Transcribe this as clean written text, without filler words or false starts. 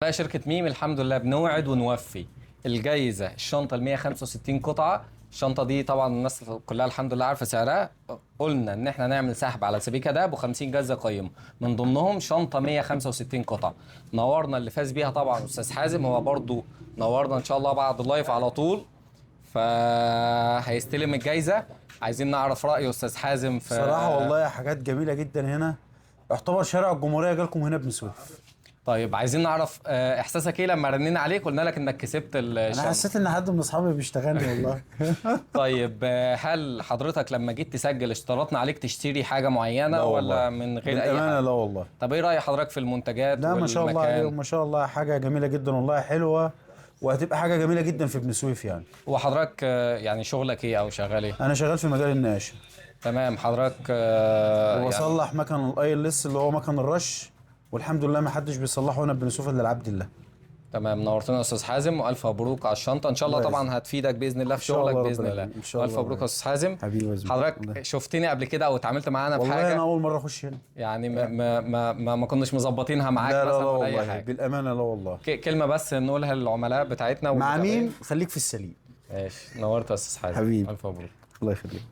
لا، شركة ميم الحمد لله بنوعد ونوفي. الجايزة الشنطة ال 165 قطعة. الشنطة دي طبعا الناس كلها الحمد لله عارفة سعرها. قلنا ان احنا نعمل سحب على سبيكة ده ب 50 جايزة قيمة، من ضمنهم شنطة 165 قطعة. نورنا اللي فاز بيها طبعا استاذ حازم، هو برضو نورنا ان شاء الله بعد اللايف على طول، فهيستلم الجايزة. عايزين نعرف رأي استاذ حازم في. صراحة والله حاجات جميلة جدا هنا. يعتبر شارع الجمهورية جالكم هنا بن سويف. طيب عايزين نعرف احساسك ايه لما رنينا عليك قلنا لك انك كسبت انا الشنطة. حسيت ان حد من اصحابي بيشتغلني والله. طيب هل حضرتك لما جيت تسجل اشترطنا عليك تشتري حاجة معينة لا ولا والله، من غير أي بالامانة حاجة؟ لا والله. طب إيه رأي حضرتك في المنتجات لا ما شاء الله عليهم، والمكان؟ ما شاء الله حاجة جميلة جدا والله، حلوة وهتبقى حاجة جميلة جدا في بن سويف يعني. وحضرتك يعني شغلك إيه أو شغال إيه؟ انا شغال في مجال النقاشة تمام. حضرتك يعني وبصلح مكن الاي ال اس اللي هو مكن الرش، والحمد لله ما حدش بيصلحه هنا في بن سويف الا العبد الله. تمام. نورتنا يا أستاذ حازم وألف مبروك على الشنطة، إن شاء الله الله طبعا يعزك. هتفيدك بإذن الله ان في شاء شغلك الله رب بإذن الله. العالمين، ان شاء وألف الله رب مبروك يا العالمين. أستاذ حازم. حبيبي يا زميلي. حضرتك شفتني قبل كده أو اتعاملت معانا في والله حاجة؟ انا اول مرة اخش هنا. يعني ما كناش مظبطينها معاك لا لا مثلا لا ولا أي والله، حاجة؟ بالامانة لا والله. كلمة بس نقولها للعملاء بتاعتنا مع والمتابعين. ميم خليك في السليم. ماشي، نورت يا استاذ حازم. حبيبي. الف مبروك. الله يخليك.